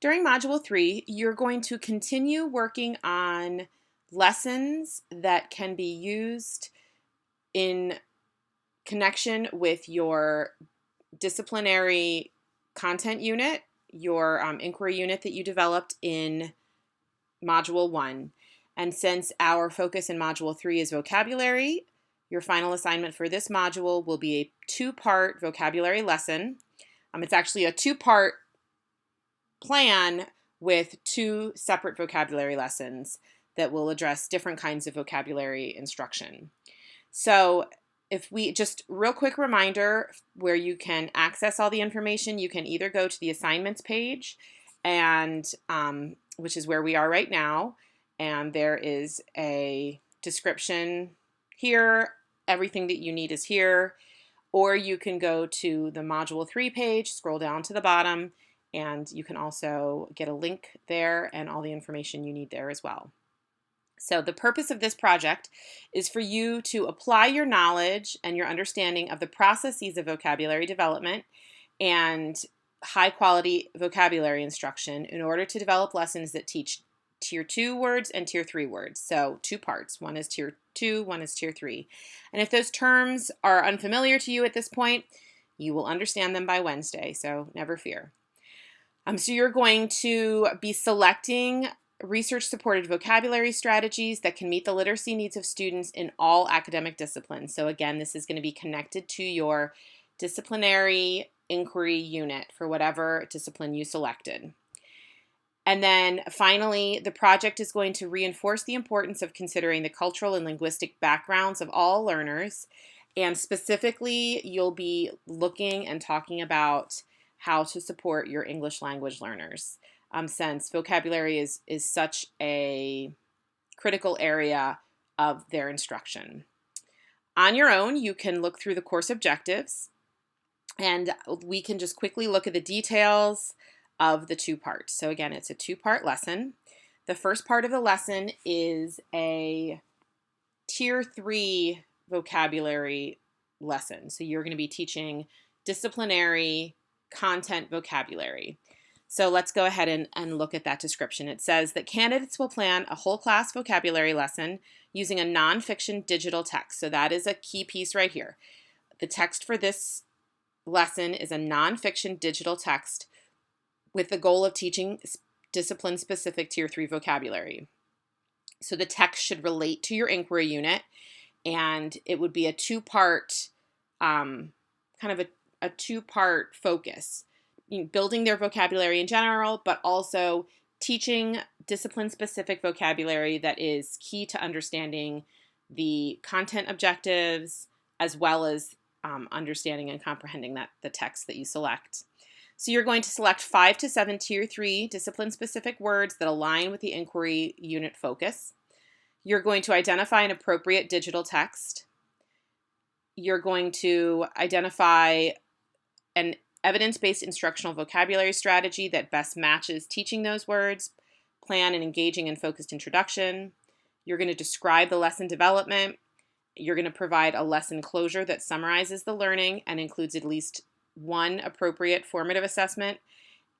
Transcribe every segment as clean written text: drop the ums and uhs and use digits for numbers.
During Module 3, you're going to continue working on lessons that can be used in connection with your disciplinary content unit, your inquiry unit that you developed in Module 1. And since our focus in Module 3 is vocabulary, your final assignment for this module will be a two-part vocabulary lesson. It's actually a two-part plan with two separate vocabulary lessons that will address different kinds of vocabulary instruction. So if we just real quick reminder where you can access all the information, you can either go to the assignments page, and which is where we are right now, and there is a description here. Everything that you need is here. Or you can go to the Module 3 page, scroll down to the bottom, and you can also get a link there and all the information you need there as well. So the purpose of this project is for you to apply your knowledge and your understanding of the processes of vocabulary development and high quality vocabulary instruction in order to develop lessons that teach Tier 2 words and Tier 3 words. So two parts. One is Tier 2, one is Tier 3. And if those terms are unfamiliar to you at this point, you will understand them by Wednesday, so never fear. So you're going to be selecting research-supported vocabulary strategies that can meet the literacy needs of students in all academic disciplines. So again, this is going to be connected to your disciplinary inquiry unit for whatever discipline you selected. And then finally, the project is going to reinforce the importance of considering the cultural and linguistic backgrounds of all learners. And specifically, you'll be looking and talking about how to support your English language learners, since vocabulary is such a critical area of their instruction. On your own, you can look through the course objectives, and we can just quickly look at the details of the two parts. So again, it's a two-part lesson. The first part of the lesson is a Tier 3 vocabulary lesson. So you're going to be teaching disciplinary content vocabulary. So let's go ahead and look at that description. It says that candidates will plan a whole class vocabulary lesson using a nonfiction digital text. So that is a key piece right here. The text for this lesson is a nonfiction digital text with the goal of teaching discipline-specific Tier 3 vocabulary. So the text should relate to your inquiry unit, and it would be a two-part, kind of a two-part focus, building their vocabulary in general, but also teaching discipline-specific vocabulary that is key to understanding the content objectives, as well as understanding and comprehending the text that you select. So you're going to select 5 to 7 Tier 3 discipline-specific words that align with the inquiry unit focus. You're going to identify an appropriate digital text. You're going to identify an evidence-based instructional vocabulary strategy that best matches teaching those words, plan an engaging and focused introduction. You're going to describe the lesson development. You're going to provide a lesson closure that summarizes the learning and includes at least one appropriate formative assessment.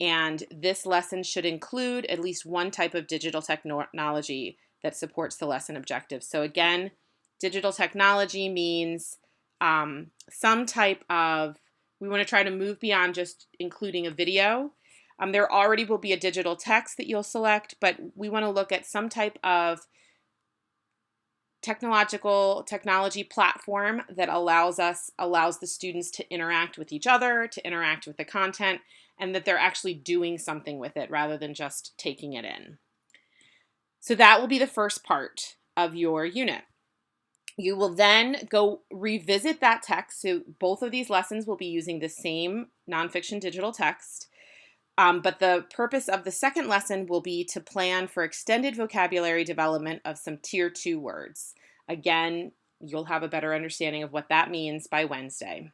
And this lesson should include at least one type of digital technology that supports the lesson objectives. So again, digital technology means some type of, we want to try to move beyond just including a video. There already will be a digital text that you'll select, but we want to look at some type of technology platform that allows the students to interact with each other, to interact with the content, and that they're actually doing something with it rather than just taking it in. So that will be the first part of your unit. You will then go revisit that text. So both of these lessons will be using the same nonfiction digital text. But the purpose of the second lesson will be to plan for extended vocabulary development of some Tier 2 words. Again, you'll have a better understanding of what that means by Wednesday.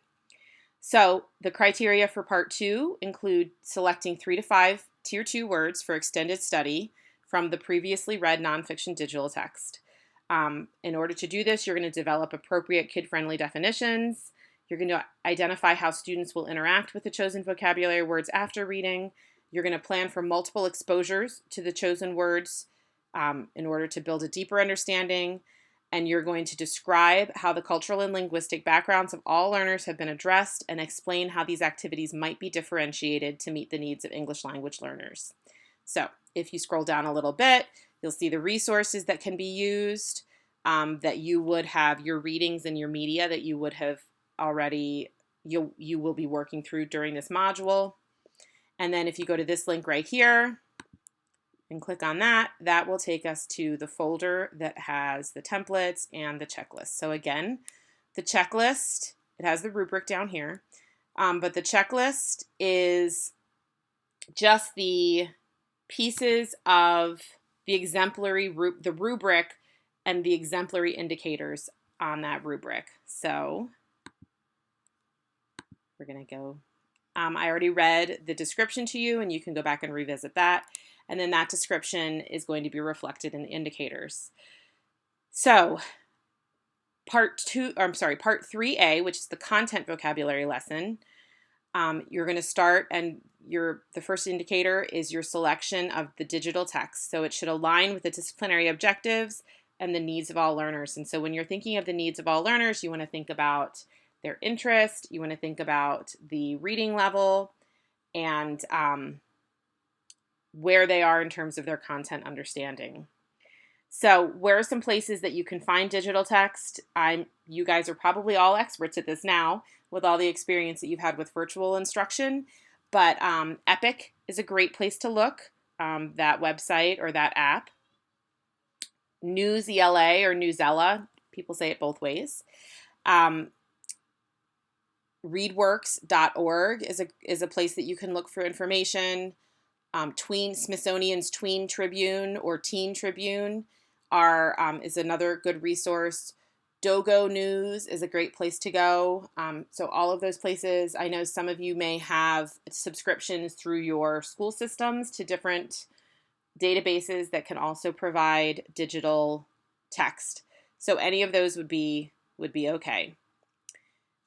So the criteria for Part 2 include selecting 3 to 5 Tier 2 words for extended study from the previously read nonfiction digital text. In order to do this, you're going to develop appropriate kid-friendly definitions. You're going to identify how students will interact with the chosen vocabulary words after reading. You're going to plan for multiple exposures to the chosen words in order to build a deeper understanding. And you're going to describe how the cultural and linguistic backgrounds of all learners have been addressed and explain how these activities might be differentiated to meet the needs of English language learners. So if you scroll down a little bit, you'll see the resources that can be used, that you would have your readings and your media that you would have already, you will be working through during this module. And then if you go to this link right here and click on that, that will take us to the folder that has the templates and the checklist. So again, the checklist, it has the rubric down here, but the checklist is just the pieces of the exemplary, the rubric and the exemplary indicators on that rubric. So we're going to go, I already read the description to you, and you can go back and revisit that. And then that description is going to be reflected in the indicators. So part 3A, which is the content vocabulary lesson, you're going to start, and the first indicator is your selection of the digital text. So it should align with the disciplinary objectives and the needs of all learners. And so when you're thinking of the needs of all learners, you want to think about their interest, you want to think about the reading level, and where they are in terms of their content understanding. So where are some places that you can find digital text? You guys are probably all experts at this now with all the experience that you've had with virtual instruction, but Epic is a great place to look, that website or that app. Newsela or Newsela, people say it both ways. Readworks.org is a place that you can look for information. Smithsonian's Tween Tribune or Teen Tribune is another good resource. Dogo News is a great place to go. So all of those places, I know some of you may have subscriptions through your school systems to different databases that can also provide digital text. So any of those would be okay.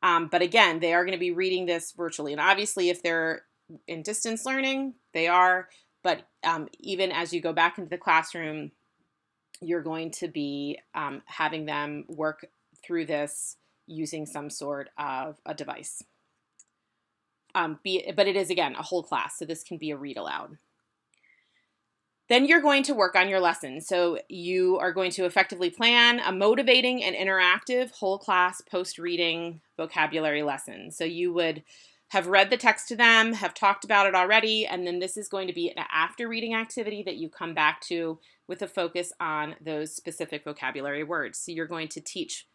But again, they are going to be reading this virtually. And obviously, if they're in distance learning, they are. But even as you go back into the classroom, you're going to be having them work through this using some sort of a device. But it is, again, a whole class, so this can be a read aloud. Then you're going to work on your lesson. So you are going to effectively plan a motivating and interactive whole class post-reading vocabulary lesson. So you would have read the text to them, have talked about it already, and then this is going to be an after reading activity that you come back to with a focus on those specific vocabulary words. So you're going to teach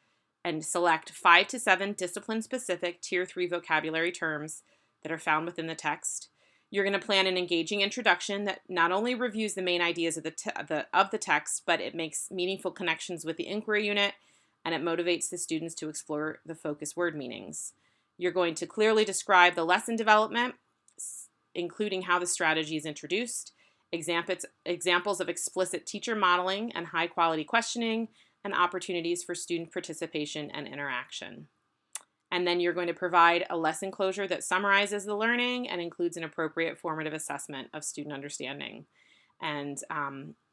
and select 5 to 7 discipline-specific Tier 3 vocabulary terms that are found within the text. You're going to plan an engaging introduction that not only reviews the main ideas of the text, but it makes meaningful connections with the inquiry unit, and it motivates the students to explore the focus word meanings. You're going to clearly describe the lesson development, including how the strategy is introduced, examples of explicit teacher modeling and high-quality questioning, and opportunities for student participation and interaction. And then you're going to provide a lesson closure that summarizes the learning and includes an appropriate formative assessment of student understanding. And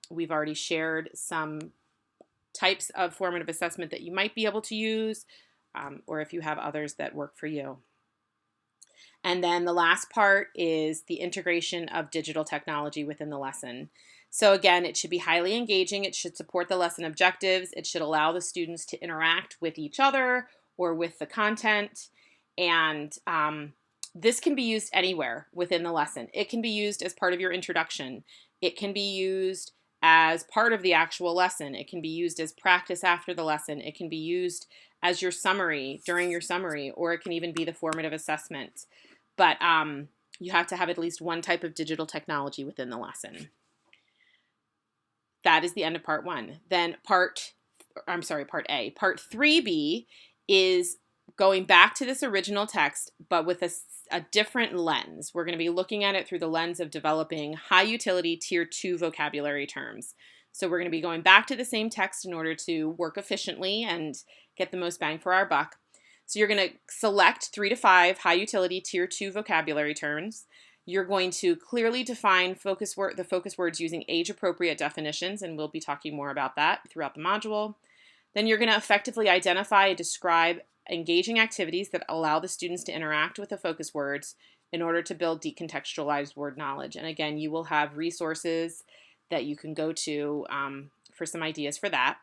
we've already shared some types of formative assessment that you might be able to use, or if you have others that work for you. And then the last part is the integration of digital technology within the lesson. So again, it should be highly engaging. It should support the lesson objectives. It should allow the students to interact with each other or with the content. And this can be used anywhere within the lesson. It can be used as part of your introduction. It can be used as part of the actual lesson. It can be used as practice after the lesson. It can be used as your summary, during your summary, or it can even be the formative assessment. But you have to have at least one type of digital technology within the lesson. That is the end of part 1. Then part A. Part 3B is going back to this original text, but with a different lens. We're going to be looking at it through the lens of developing high utility Tier 2 vocabulary terms. So we're going to be going back to the same text in order to work efficiently and get the most bang for our buck. So you're going to select 3 to 5 high utility Tier 2 vocabulary terms. You're going to clearly define the focus words using age-appropriate definitions, and we'll be talking more about that throughout the module. Then you're going to effectively identify and describe engaging activities that allow the students to interact with the focus words in order to build decontextualized word knowledge. And again, you will have resources that you can go to for some ideas for that.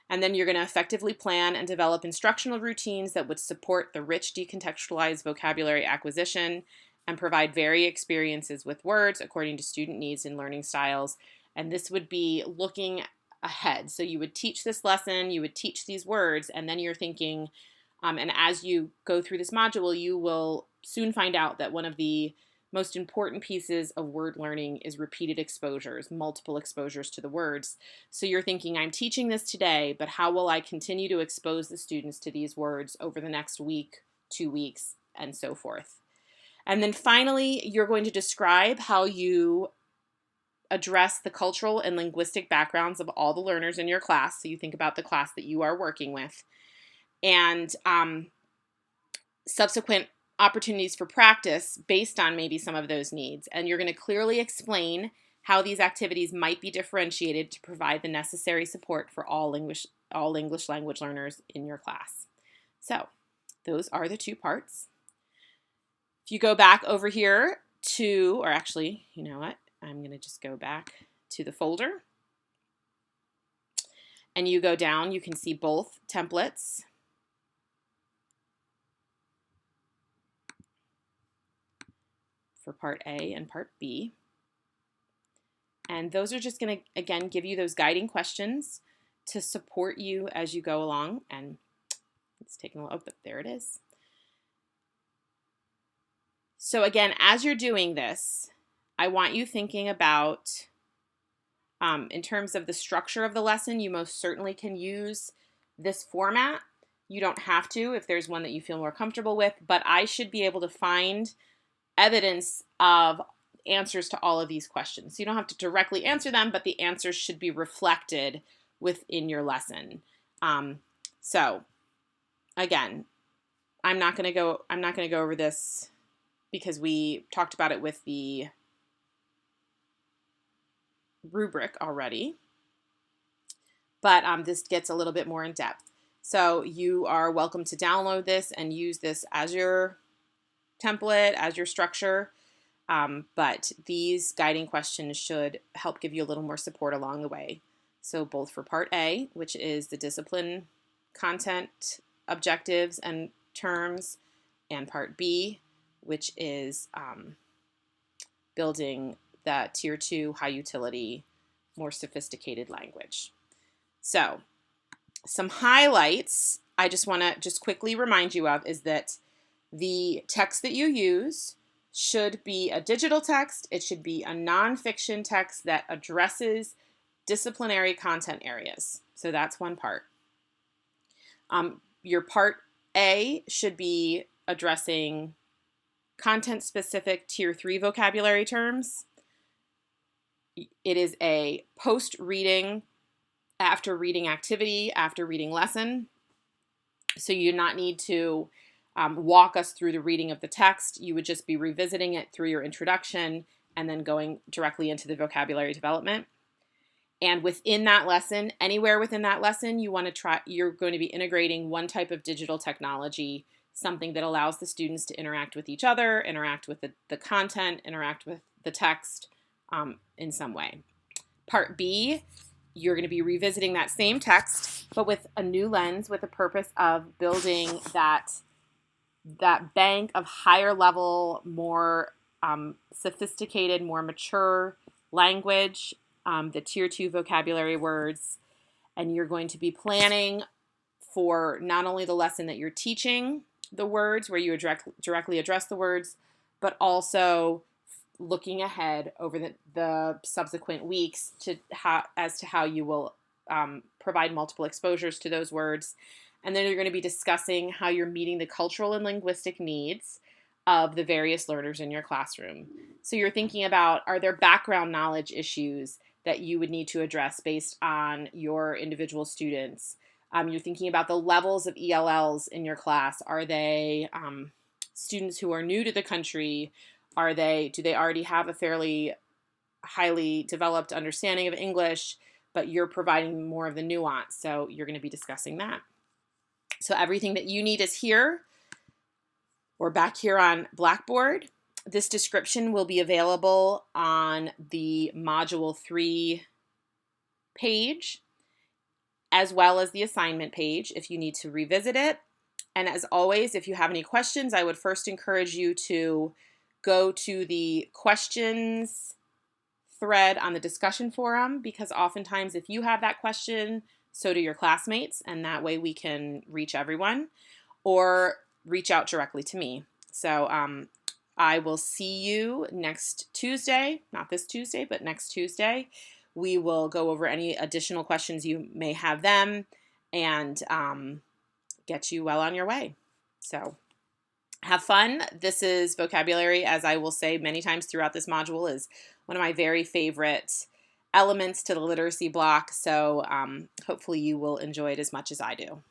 And then you're going to effectively plan and develop instructional routines that would support the rich decontextualized vocabulary acquisition and provide varied experiences with words according to student needs and learning styles. And this would be looking ahead. So you would teach this lesson, you would teach these words, and then you're thinking, and as you go through this module, you will soon find out that one of the most important pieces of word learning is repeated exposures, multiple exposures to the words. So you're thinking, I'm teaching this today, but how will I continue to expose the students to these words over the next week, 2 weeks, and so forth. And then finally, you're going to describe how you address the cultural and linguistic backgrounds of all the learners in your class. So you think about the class that you are working with, and subsequent opportunities for practice based on maybe some of those needs. And you're going to clearly explain how these activities might be differentiated to provide the necessary support for all English language learners in your class. So those are the 2 parts. If you go back over here to, or actually, you know what? I'm going to just go back to the folder. And you go down, you can see both templates. For part A and part B. And those are just going to, again, give you those guiding questions to support you as you go along. And it's taking a little, oh, but there it is. So again, as you're doing this, I want you thinking about, in terms of the structure of the lesson, you most certainly can use this format. You don't have to if there's one that you feel more comfortable with, but I should be able to find evidence of answers to all of these questions. So you don't have to directly answer them, but the answers should be reflected within your lesson. So again, I'm not going to go over this because we talked about it with the rubric already, but this gets a little bit more in depth. So you are welcome to download this and use this as your template, as your structure, but these guiding questions should help give you a little more support along the way. So both for part A, which is the discipline, content, objectives, and terms, and part B, which is building that tier 2 high utility, more sophisticated language. So some highlights I just want to quickly remind you of is that the text that you use should be a digital text. It should be a nonfiction text that addresses disciplinary content areas. So that's one part. Your part A should be addressing content-specific tier 3 vocabulary terms. It is a post-reading, after reading activity, after reading lesson. So you do not need to walk us through the reading of the text. You would just be revisiting it through your introduction and then going directly into the vocabulary development. And within that lesson, anywhere within that lesson, you're going to be integrating one type of digital technology, something that allows the students to interact with each other, interact with the content, interact with the text in some way. Part B, you're going to be revisiting that same text, but with a new lens, with the purpose of building that bank of higher level, more sophisticated, more mature language, the tier 2 vocabulary words. And you're going to be planning for not only the lesson that you're teaching the words, where you directly address the words, but also looking ahead over the subsequent weeks as to how you will provide multiple exposures to those words. And then you're going to be discussing how you're meeting the cultural and linguistic needs of the various learners in your classroom. So you're thinking about, are there background knowledge issues that you would need to address based on your individual students? You're thinking about the levels of ELLs in your class. Are they students who are new to the country? Do they already have a fairly highly developed understanding of English, but you're providing more of the nuance? So you're going to be discussing that. So everything that you need is here or back here on Blackboard. This description will be available on the Module 3 page, as well as the assignment page if you need to revisit it. And as always, if you have any questions, I would first encourage you to go to the questions thread on the discussion forum, because oftentimes if you have that question, so do your classmates, and that way we can reach everyone, or reach out directly to me. So I will see you next Tuesday, not this Tuesday, but next Tuesday. We will go over any additional questions you may have then, and get you well on your way. So have fun. This is vocabulary, as I will say many times throughout this module, is one of my very favorite elements to the literacy block. So hopefully you will enjoy it as much as I do.